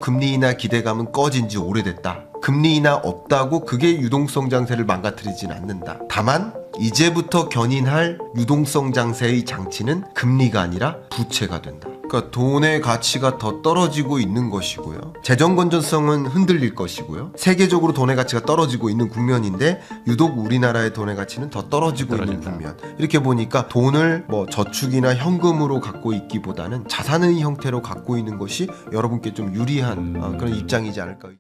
금리 인하 기대감은 꺼진 지 오래됐다. 금리 인하 없다고 그게 유동성 장세를 망가뜨리진 않는다. 다만 이제부터 견인할 유동성 장세의 장치는 금리가 아니라 부채가 된다. 그러니까 돈의 가치가 더 떨어지고 있는 것이고요. 재정 건전성은 흔들릴 것이고요. 세계적으로 돈의 가치가 떨어지고 있는 국면인데 유독 우리나라의 돈의 가치는 더 떨어지고 있는 국면. 이렇게 보니까 돈을 뭐 저축이나 현금으로 갖고 있기보다는 자산의 형태로 갖고 있는 것이 여러분께 좀 유리한 그런 입장이지 않을까.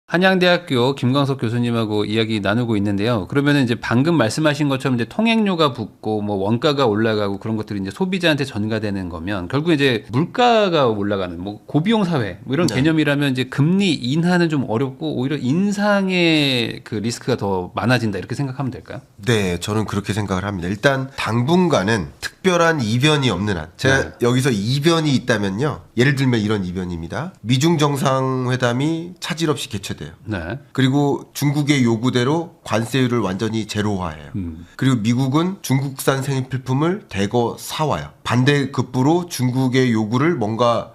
한양대학교 김광석 교수님하고 이야기 나누고 있는데요. 그러면은 이제 방금 말씀하신 것처럼 이제 통행료가 붙고 뭐 원가가 올라가고 그런 것들이 이제 소비자한테 전가되는 거면 결국 이제 물가가 올라가는 뭐 고비용 사회 뭐 이런 개념이라면 이제 금리 인하는 좀 어렵고 오히려 인상의 그 리스크가 더 많아진다 이렇게 생각하면 될까요? 네, 저는 그렇게 생각을 합니다. 일단 당분간은 특별한 이변이 없는 한 제가 여기서 이변이 있다면요. 예를 들면 이런 이변입니다. 미중 정상회담이 차질 없이 개최돼요. 네. 그리고 중국의 요구대로 관세율을 완전히 제로화해요. 그리고 미국은 중국산 생필품을 대거 사와요. 반대급부로 중국의 요구를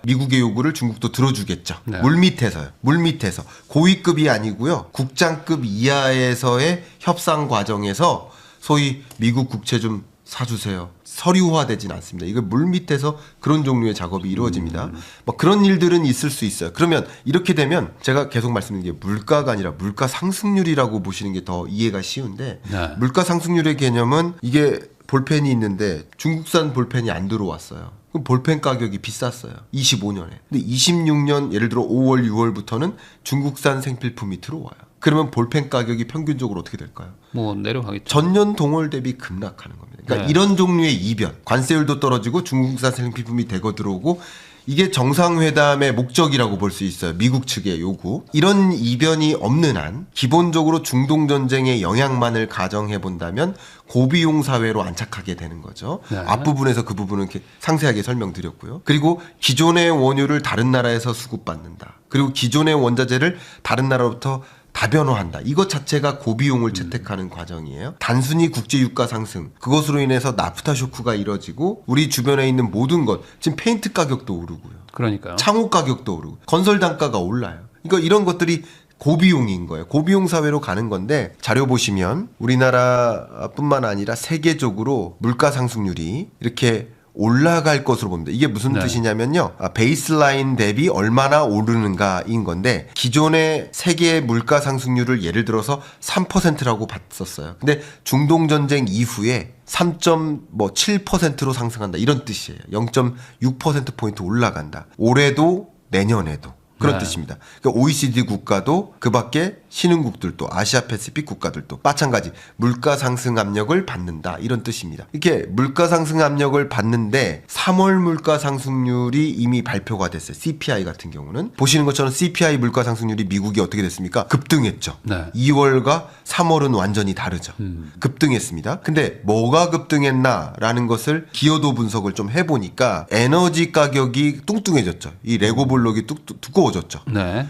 미국의 요구를 중국도 들어주겠죠. 네. 물밑에서 고위급이 아니고요. 국장급 이하에서의 협상 과정에서 소위 미국 국채 좀 사주세요. 서류화되진 않습니다. 이거 물밑에서 그런 종류의 작업이 이루어집니다. 뭐 그런 일들은 있을 수 있어요. 그러면 이렇게 되면 제가 계속 말씀드린 게 물가가 아니라 물가 상승률이라고 보시는 게 더 이해가 쉬운데 물가 상승률의 개념은 이게 볼펜이 있는데 중국산 볼펜이 안 들어왔어요. 그럼 볼펜 가격이 비쌌어요. 25년에. 근데 26년 예를 들어 5월, 6월부터는 중국산 생필품이 들어와요. 그러면 볼펜 가격이 평균적으로 어떻게 될까요? 뭐 내려가겠죠. 전년 동월 대비 급락하는 겁니다. 그러니까 이런 종류의 이변, 관세율도 떨어지고 중국산 생필품이 대거 들어오고 이게 정상회담의 목적이라고 볼 수 있어요. 미국 측의 요구. 이런 이변이 없는 한 기본적으로 중동전쟁의 영향만을 가정해 본다면 고비용 사회로 안착하게 되는 거죠. 앞부분에서 그 부분은 이렇게 상세하게 설명드렸고요. 그리고 기존의 원유를 다른 나라에서 수급받는다. 그리고 기존의 원자재를 다른 나라로부터 다변화한다. 이것 자체가 고비용을 채택하는 과정이에요. 단순히 국제 유가 상승, 그것으로 인해서 나프타 쇼크가 이뤄지고 우리 주변에 있는 모든 것, 지금 페인트 가격도 오르고요. 그러니까요. 창호 가격도 오르고 건설 단가가 올라요. 그러니까 이런 것들이 고비용인 거예요. 고비용 사회로 가는 건데 자료 보시면 우리나라뿐만 아니라 세계적으로 물가 상승률이 이렇게 올라갈 것으로 봅니다. 이게 무슨 뜻이냐면요. 베이스라인 대비 얼마나 오르는가인 건데 기존의 세계 물가 상승률을 예를 들어서 3%라고 봤었어요. 근데 중동전쟁 이후에 3.7%로 상승한다. 이런 뜻이에요. 0.6%포인트 올라간다. 올해도 내년에도. 그런 뜻입니다. 그러니까 OECD 국가도 그 밖에 신흥국들도 아시아 패시픽 국가들도 마찬가지 물가 상승 압력을 받는다. 이런 뜻입니다. 이렇게 물가 상승 압력을 받는데 3월 물가 상승률이 이미 발표가 됐어요. CPI 같은 경우는 보시는 것처럼 CPI 물가 상승률이 미국이 어떻게 됐습니까? 급등했죠. 2월과 3월은 완전히 다르죠. 급등했습니다. 근데 뭐가 급등했나라는 것을 기여도 분석을 좀 해보니까 에너지 가격이 뚱뚱해졌죠. 이 레고 블록이 두꺼워졌죠.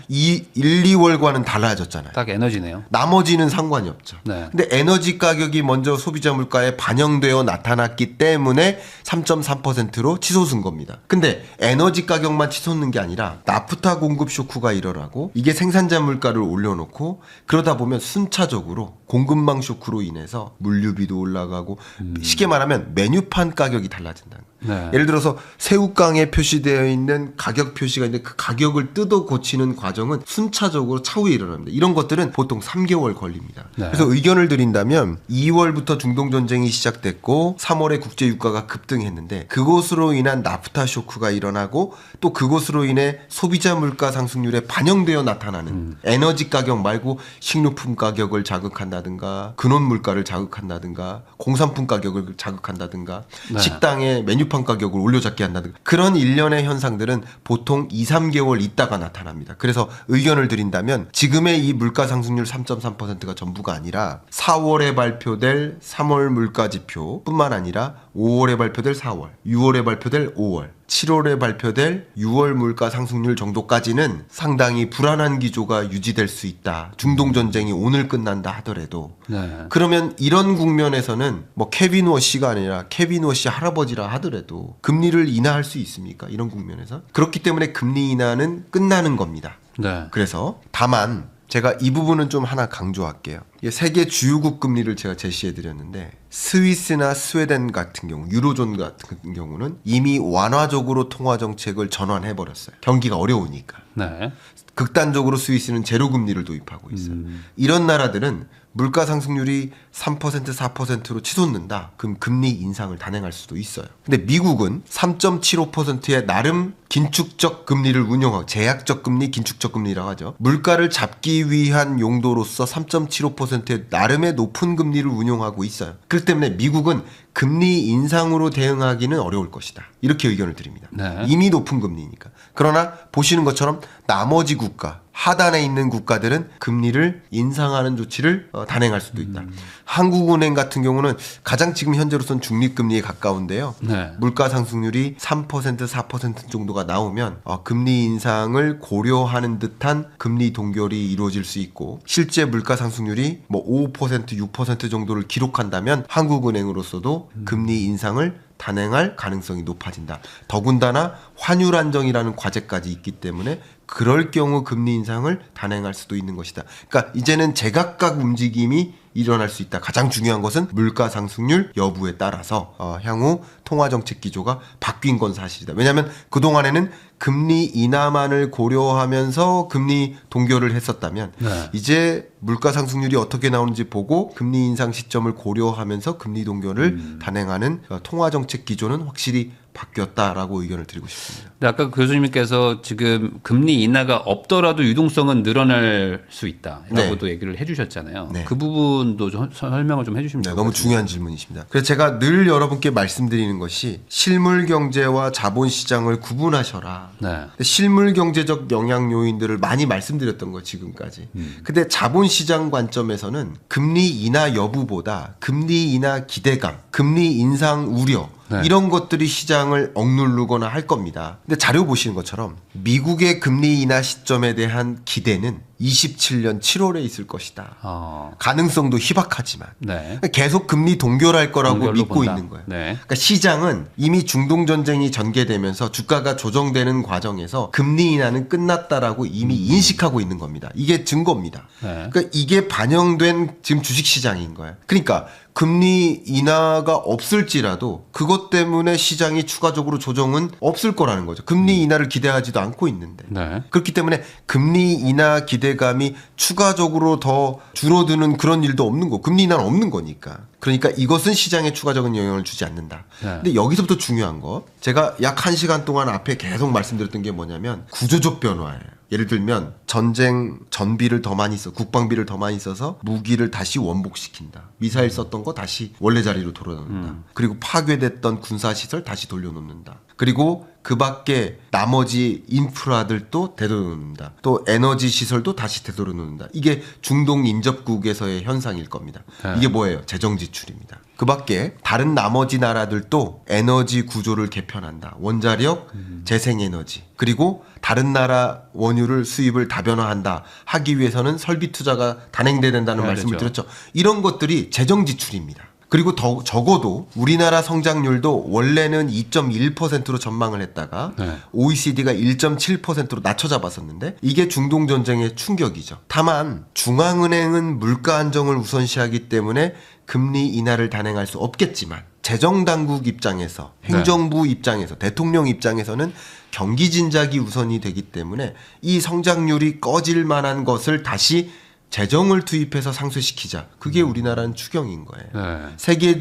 이 1, 2월과는 달라졌잖아요. 딱 에너지네요. 나머지는 상관이 없죠. 근데 에너지 가격이 먼저 소비자 물가에 반영되어 나타났기 때문에 3.3%로 치솟은 겁니다. 근데 에너지 가격만 치솟는 게 아니라 나프타 공급 쇼크가 일어나고 이게 생산자 물가를 올려놓고 그러다 보면 순차적으로 공급망 쇼크로 인해서 물류비도 올라가고 쉽게 말하면 메뉴판 가격이 달라진다는 거예요. 예를 들어서 새우깡에 표시되어 있는 가격 표시가 있는데 그 가격을 뜯어 고치는 과정은 순차적으로 차후에 일어납니다. 이런 것들은 보통 3개월 걸립니다. 그래서 의견을 드린다면 2월부터 중동전쟁이 시작됐고 3월에 국제유가가 급등했는데 그것으로 인한 나프타 쇼크가 일어나고 또 그것으로 인해 소비자 물가 상승률에 반영되어 나타나는 에너지 가격 말고 식료품 가격을 자극한다든가 근원 물가를 자극한다든가 공산품 가격을 자극한다든가 식당의 메뉴판 가격을 올려잡게 한다든가 그런 일련의 현상들은 보통 2, 3개월 있다가 나타납니다. 그래서 의견을 드린다면 지금의 이 물가 상승률 3.3%가 전부가 아니라 4월에 발표될 3월 물가 지표 뿐만 아니라 5월에 발표될 4월, 6월에 발표될 5월 7월에 발표될 6월 물가 상승률 정도까지는 상당히 불안한 기조가 유지될 수 있다. 중동 전쟁이 오늘 끝난다 하더라도. 네. 그러면 이런 국면에서는 뭐 케빈 워시가 아니라 케빈 워시 할아버지라 하더라도 금리를 인하할 수 있습니까? 이런 국면에서. 그렇기 때문에 금리 인하는 끝나는 겁니다. 네. 그래서 다만 제가 이 부분은 좀 하나 강조할게요. 세계 주요국 금리를 제가 제시해 드렸는데 스위스나 스웨덴 같은 경우, 유로존 같은 경우는 이미 완화적으로 통화 정책을 전환해 버렸어요. 경기가 어려우니까. 네. 극단적으로 스위스는 제로 금리를 도입하고 있어요. 이런 나라들은 물가 상승률이 3% 4%로 치솟는다. 그럼 금리 인상을 단행할 수도 있어요. 근데 미국은 3.75%의 나름 긴축적 금리를 운용하고 제약적 금리, 긴축적 금리라고 하죠. 물가를 잡기 위한 용도로서 3.75%의 나름의 높은 금리를 운용하고 있어요. 그렇기 때문에 미국은 금리 인상으로 대응하기는 어려울 것이다. 이렇게 의견을 드립니다. 네. 이미 높은 금리니까. 그러나 보시는 것처럼 나머지 국가, 하단에 있는 국가들은 금리를 인상하는 조치를 단행할 수도 있다. 한국은행 같은 경우는 가장 지금 현재로서는 중립금리에 가까운데요. 네. 물가 상승률이 3% 4% 정도가 나오면 금리 인상을 고려하는 듯한 금리 동결이 이루어질 수 있고 실제 물가 상승률이 뭐 5% 6% 정도를 기록한다면 한국은행으로서도 금리 인상을 단행할 가능성이 높아진다. 더군다나 환율 안정이라는 과제까지 있기 때문에 그럴 경우 금리 인상을 단행할 수도 있는 것이다. 그러니까 이제는 제각각 움직임이 일어날 수 있다. 가장 중요한 것은 물가 상승률 여부에 따라서 향후 통화정책 기조가 바뀐 건 사실이다. 왜냐하면 그동안에는 금리 인하만을 고려하면서 금리 동결을 했었다면 네. 이제 물가 상승률이 어떻게 나오는지 보고 금리 인상 시점을 고려하면서 금리 동결을 단행하는 통화정책 기조는 확실히 바뀌었다라고 의견을 드리고 싶습니다. 근데 아까 교수님께서 지금 금리 인하가 없더라도 유동성은 늘어날 수 있다라고도 네. 얘기를 해주셨잖아요. 네. 그 부분도 좀 설명을 좀 해주시면 네, 좋을 너무 것 같아요. 중요한 질문이십니다. 그래서 제가 늘 여러분께 말씀드리는 것이 실물 경제와 자본 시장을 구분하셔라. 네. 실물 경제적 영향 요인들을 많이 말씀드렸던 거 지금까지. 근데 자본 시장 관점에서는 금리 인하 여부보다 금리 인하 기대감, 금리 인상 우려 네. 이런 것들이 시장을 억누르거나 할 겁니다. 근데 자료 보시는 것처럼 미국의 금리 인하 시점에 대한 기대는 27년 7월에 있을 것이다. 가능성도 희박하지만 네. 계속 금리 동결할 거라고 동결로 믿고 본다. 있는 거예요. 네. 그러니까 시장은 이미 중동 전쟁이 전개되면서 주가가 조정되는 과정에서 금리 인하는 끝났다라고 이미 인식하고 있는 겁니다. 이게 증거입니다. 네. 그러니까 이게 반영된 지금 주식 시장인 거예요. 그러니까 금리 인하가 없을지라도 그것 때문에 시장이 추가적으로 조정은 없을 거라는 거죠. 금리 인하를 기대하지도 않고 있는데. 네. 그렇기 때문에 금리 인하 기대감이 추가적으로 더 줄어드는 그런 일도 없는 거. 금리 인하는 없는 거니까. 그러니까 이것은 시장에 추가적인 영향을 주지 않는다. 네. 근데 여기서부터 중요한 거. 제가 약 1시간 동안 앞에 계속 말씀드렸던 게 뭐냐면 구조적 변화예요. 예를 들면 전쟁 전비를 더 많이 써 국방비를 더 많이 써서 무기를 다시 원복시킨다. 미사일 썼던 거 다시 원래 자리로 돌아놓는다. 그리고 파괴됐던 군사시설 다시 돌려놓는다. 그리고 그 밖에 나머지 인프라들도 되돌려놓는다. 또 에너지 시설도 다시 되돌려놓는다. 이게 중동 인접국에서의 현상일 겁니다. 네. 이게 뭐예요? 재정 지출입니다. 그 밖에 다른 나머지 나라들도 에너지 구조를 개편한다. 원자력, 재생에너지. 그리고 다른 나라 원유를 수입을 다변화한다. 하기 위해서는 설비 투자가 단행돼야 된다는 해야 말씀을 되죠. 드렸죠. 이런 것들이 재정 지출입니다. 그리고 더 적어도 우리나라 성장률도 원래는 2.1%로 전망을 했다가 네. OECD가 1.7%로 낮춰 잡았었는데 이게 중동 전쟁의 충격이죠. 다만 중앙은행은 물가 안정을 우선시하기 때문에 금리 인하를 단행할 수 없겠지만 재정당국 입장에서 행정부 입장에서 대통령 입장에서는 경기 진작이 우선이 되기 때문에 이 성장률이 꺼질 만한 것을 다시 재정을 투입해서 상쇄시키자. 그게 우리나라는 추경인 거예요. 네. 세계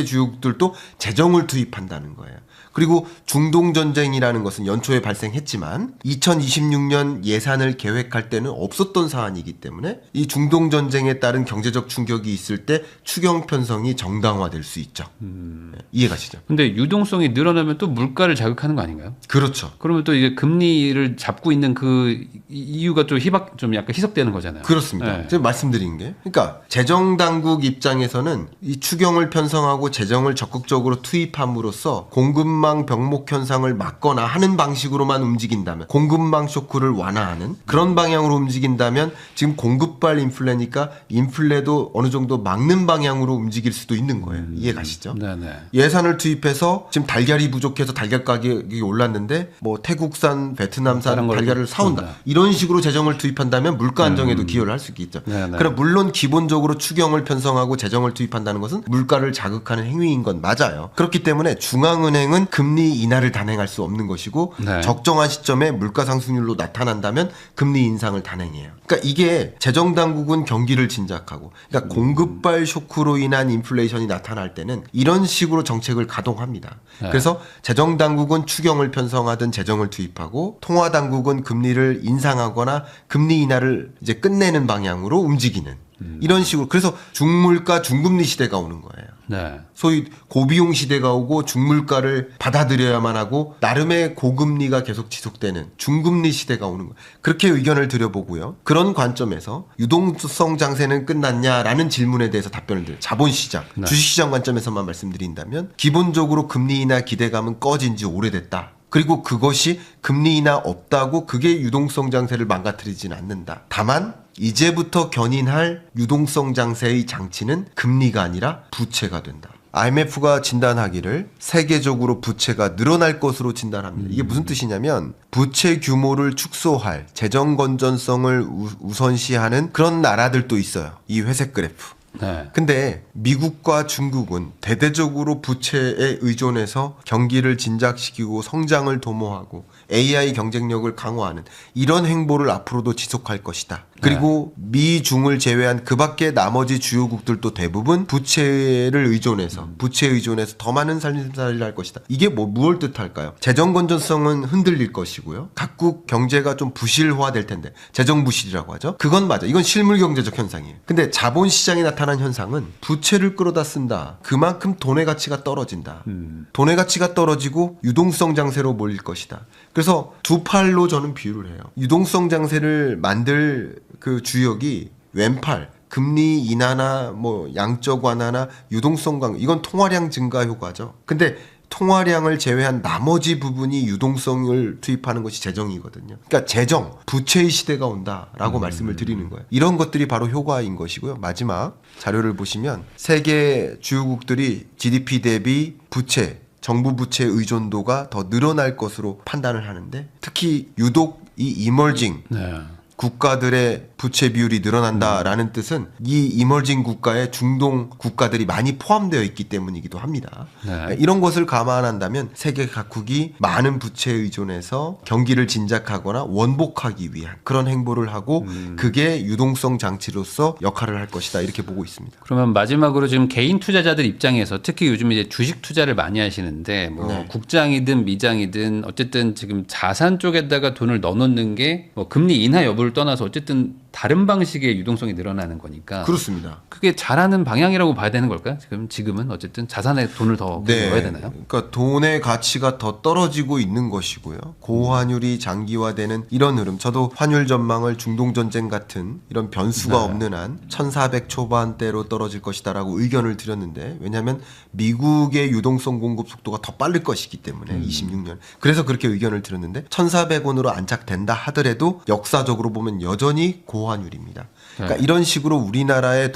주요국들도 재정을 투입한다는 거예요. 그리고 중동 전쟁이라는 것은 연초에 발생했지만 2026년 예산을 계획할 때는 없었던 사안이기 때문에 이 중동 전쟁에 따른 경제적 충격이 있을 때 추경 편성이 정당화될 수 있죠. 네, 이해가시죠? 근데 유동성이 늘어나면 또 물가를 자극하는 거 아닌가요? 그렇죠. 그러면 또 이게 금리를 잡고 있는 그 이유가 좀 약간 희석되는 거잖아요. 그렇습니다. 그렇습니다. 네. 제가 말씀드린 게. 그러니까 재정당국 입장에서는 이 추경을 편성하고 재정을 적극적으로 투입함으로써 공급망 병목 현상을 막거나 하는 방식으로만 움직인다면, 공급망 쇼크를 완화하는 그런 방향으로 움직인다면 지금 공급발 인플레니까 인플레도 어느 정도 막는 방향으로 움직일 수도 있는 거예요. 이해 가시죠? 네네. 예산을 투입해서 지금 달걀이 부족해서 달걀 가격이 올랐는데 뭐 태국산, 베트남산 다른 걸 달걀을 사온다. 이런 식으로 재정을 투입한다면 물가 안정에도 기여를 할 수 있겠죠. 네네. 그럼 물론 기본적으로 추경을 편성하고 재정을 투입한다는 것은 물가를 자극하는 행위인 건 맞아요. 그렇기 때문에 중앙은행은 금리 인하를 단행할 수 없는 것이고 네. 적정한 시점에 물가 상승률로 나타난다면 금리 인상을 단행해요. 그러니까 이게 재정당국은 경기를 진작하고, 그러니까 공급발 쇼크로 인한 인플레이션이 나타날 때는 이런 식으로 정책을 가동합니다. 네. 그래서 재정당국은 추경을 편성하든 재정을 투입하고, 통화당국은 금리를 인상하거나 금리 인하를 이제 끝내는 방향으로 움직이는 이런 식으로. 그래서 중물가 중금리 시대가 오는 거예요. 네. 소위 고비용 시대가 오고 중물가를 받아들여야만 하고 나름의 고금리가 계속 지속되는 중금리 시대가 오는 거예요. 그렇게 의견을 드려보고요. 그런 관점에서 유동성 장세는 끝났냐라는 질문에 대해서 답변을 드려요. 자본시장, 네. 주식시장 관점에서만 말씀드린다면 기본적으로 금리 인하 기대감은 꺼진 지 오래됐다. 그리고 그것이 금리 인하 없다고 그게 유동성 장세를 망가뜨리진 않는다. 다만 이제부터 견인할 유동성 장세의 장치는 금리가 아니라 부채가 된다. IMF가 진단하기를 세계적으로 부채가 늘어날 것으로 진단합니다. 이게 무슨 뜻이냐면 부채 규모를 축소할 재정 건전성을 우선시하는 그런 나라들도 있어요. 이 회색 그래프. 네. 근데 미국과 중국은 대대적으로 부채에 의존해서 경기를 진작시키고 성장을 도모하고 AI 경쟁력을 강화하는 이런 행보를 앞으로도 지속할 것이다. 그리고 미중을 제외한 그 밖에 나머지 주요국들도 대부분 부채를 의존해서 부채에 의존해서 더 많은 살림살이를 할 것이다. 이게 무엇을 뜻할까요? 재정 건전성은 흔들릴 것이고요. 각국 경제가 좀 부실화될 텐데 재정 부실이라고 하죠. 그건 맞아. 이건 실물 경제적 현상이에요. 근데 자본시장에 나타난 현상은 부채를 끌어다 쓴다. 그만큼 돈의 가치가 떨어진다. 돈의 가치가 떨어지고 유동성 장세로 몰릴 것이다. 그래서 두 팔로 저는 비유를 해요. 유동성 장세를 만들 그 주역이 왼팔, 금리 인하나 뭐 양적 완화나 유동성 강화, 이건 통화량 증가 효과죠. 근데 통화량을 제외한 나머지 부분이 유동성을 투입하는 것이 재정이거든요. 그러니까 재정, 부채의 시대가 온다라고 말씀을 드리는 거예요. 이런 것들이 바로 효과인 것이고요. 마지막 자료를 보시면 세계 주요국들이 GDP 대비 부채, 정부 부채 의존도가 더 늘어날 것으로 판단을 하는데, 특히 유독 이 이머징 네. 국가들의 부채 비율이 늘어난다라는 뜻은 이 이머징 국가에 중동 국가들이 많이 포함되어 있기 때문이기도 합니다. 네. 이런 것을 감안한다면 세계 각국이 많은 부채에 의존해서 경기를 진작하거나 원복하기 위한 그런 행보를 하고 그게 유동성 장치로서 역할을 할 것이다, 이렇게 보고 있습니다. 그러면 마지막으로 지금 개인 투자자들 입장에서 특히 요즘 이제 주식 투자를 많이 하시는데 뭐 네. 국장이든 미장이든 어쨌든 지금 자산 쪽에다가 돈을 넣어놓는 게 뭐 금리 인하 여부를 떠나서 어쨌든 다른 방식의 유동성이 늘어나는 거니까 그렇습니다. 그게 잘하는 방향이라고 봐야 되는 걸까요? 지금은 어쨌든 자산에 돈을 더 넣어야 되나요? 그러니까 돈의 가치가 더 떨어지고 있는 것이고요. 고환율이 장기화되는 이런 흐름. 저도 환율 전망을 중동 전쟁 같은 이런 변수가 네. 없는 한 1400 초반대로 떨어질 것이다라고 의견을 드렸는데, 왜냐하면 미국의 유동성 공급 속도가 더 빠를 것이기 때문에 26년. 그래서 그렇게 의견을 드렸는데 1400원으로 안착된다 하더라도 역사적으로 보면 여전히 고환율입니다. 그러니까 네. 이런 식으로 우리나라의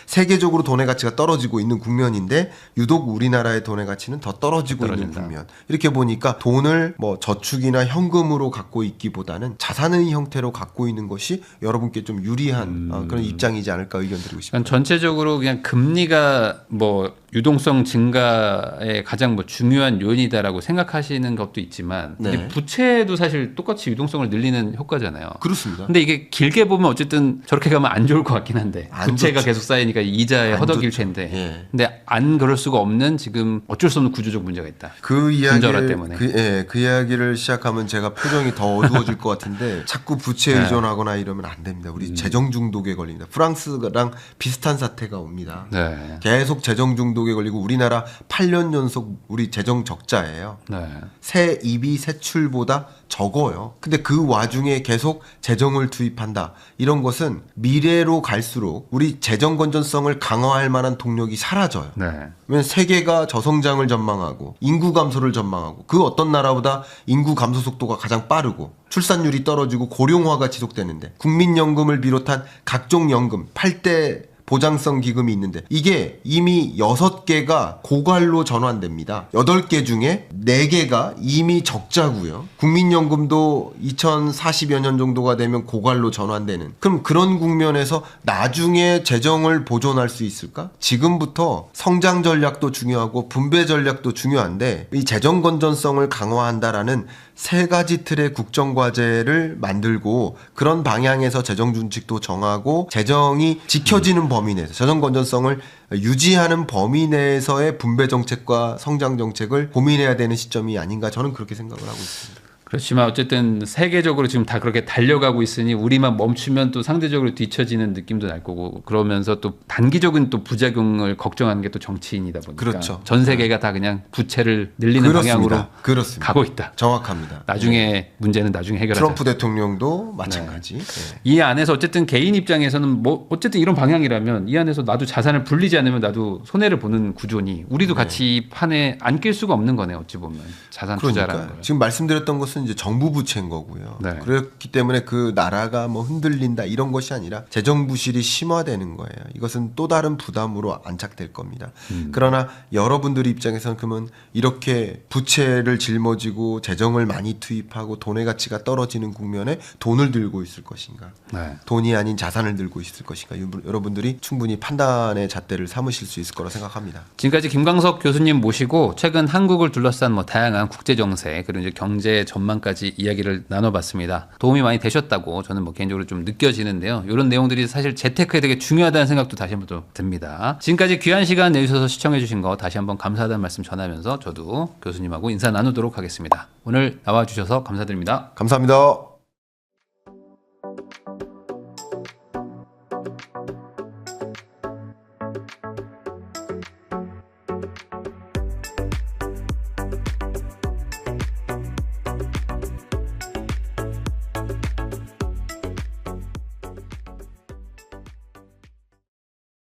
세계적으로 돈의 가치가 떨어지고 있는 국면인데 유독 우리나라의 돈의 가치는 더 떨어지고 있는 떨어진다. 국면. 이렇게 보니까 돈을 뭐 저축이나 현금으로 갖고 있기보다는 자산의 형태로 갖고 있는 것이 여러분께 좀 유리한 그런 입장이지 않을까 의견 드리고 싶습니다. 그러니까 전체적으로 그냥 금리가 뭐 유동성 증가의 가장 뭐 중요한 요인이다라고 생각하시는 것도 있지만 네. 이게 부채도 사실 똑같이 유동성을 늘리는 효과잖아요. 그렇습니다. 근데 이게 길게 보면 어쨌든 저렇게 가면 안 좋을 것 같긴 한데 안 부채가 좋죠. 계속 쌓이니까 이자에 안 허덕일 좋죠. 텐데 예. 근데 안 그럴 수가 없는 지금 어쩔 수 없는 구조적 문제가 있다. 그 분절화 이야기를 때문에. 그 이야기를 시작하면 제가 표정이 더 어두워질 것 같은데 자꾸 부채에 네. 의존하거나 이러면 안 됩니다. 우리 재정 중독에 걸립니다. 프랑스랑 비슷한 사태가 옵니다. 네. 계속 재정 중독에 걸리고 우리나라 8년 연속 우리 재정 적자예요. 네. 세입이 세출보다 적어요. 근데 그 와중에 계속 재정을 투입한다. 이런 것은 미래로 갈수록 우리 재정 건전성을 강화할 만한 동력이 사라져요. 네. 왜냐면 세계가 저성장을 전망하고 인구 감소를 전망하고 그 어떤 나라보다 인구 감소 속도가 가장 빠르고 출산율이 떨어지고 고령화가 지속되는데 국민연금을 비롯한 각종 연금 8대 보장성 기금이 있는데 이게 이미 6개가 고갈로 전환됩니다. 8개 중에 4개가 이미 적자고요. 국민연금도 2040여 년 정도가 되면 고갈로 전환되는. 그럼 그런 국면에서 나중에 재정을 보존할 수 있을까? 지금부터 성장 전략도 중요하고 분배 전략도 중요한데 이 재정 건전성을 강화한다라는 3가지 틀의 국정과제를 만들고 그런 방향에서 재정 준칙도 정하고 재정이 지켜지는 범위 내에서 재정 건전성을 유지하는 범위 내에서의 분배 정책과 성장 정책을 고민해야 되는 시점이 아닌가 저는 그렇게 생각을 하고 있습니다. 그렇지만 어쨌든 세계적으로 지금 다 그렇게 달려가고 있으니 우리만 멈추면 또 상대적으로 뒤처지는 느낌도 날 거고 그러면서 또 단기적인 또 부작용을 걱정하는 게 또 정치인이다 보니까 그렇죠. 전 세계가 다 그냥 부채를 늘리는 그렇습니다. 방향으로 그렇습니다. 가고 있다. 정확합니다. 나중에 문제는 나중에 해결하자. 트럼프 대통령도 마찬가지. 네. 이 안에서 어쨌든 개인 입장에서는 뭐 어쨌든 이런 방향이라면 이 안에서 나도 자산을 불리지 않으면 나도 손해를 보는 구조니 우리도 같이 이 판에 안 낄 수가 없는 거네요. 어찌 보면 자산 투자라는 그러니까 거예요. 지금 말씀드렸던 것은 이제 정부 부채인 거고요. 네. 그렇기 때문에 그 나라가 뭐 흔들린다 이런 것이 아니라 재정 부실이 심화되는 거예요. 이것은 또 다른 부담으로 안착될 겁니다. 그러나 여러분들 입장에서는 그러면 이렇게 부채를 짊어지고 재정을 많이 투입하고 돈의 가치가 떨어지는 국면에 돈을 들고 있을 것인가? 네. 돈이 아닌 자산을 들고 있을 것인가? 여러분들이 충분히 판단의 잣대를 삼으실 수 있을 거라 생각합니다. 지금까지 김광석 교수님 모시고 최근 한국을 둘러싼 뭐 다양한 국제 정세 그리고 이제 경제 전망까지 이야기를 나눠봤습니다. 도움이 많이 되셨다고 저는 뭐 개인적으로 좀 느껴지는데요. 이런 내용들이 사실 재테크에 되게 중요하다는 생각도 다시 한번 또 듭니다. 지금까지 귀한 시간 내주셔서 시청해주신 거 다시 한번 감사하다는 말씀 전하면서 저도 교수님하고 인사 나누도록 하겠습니다. 오늘 나와주셔서 감사드립니다. 감사합니다.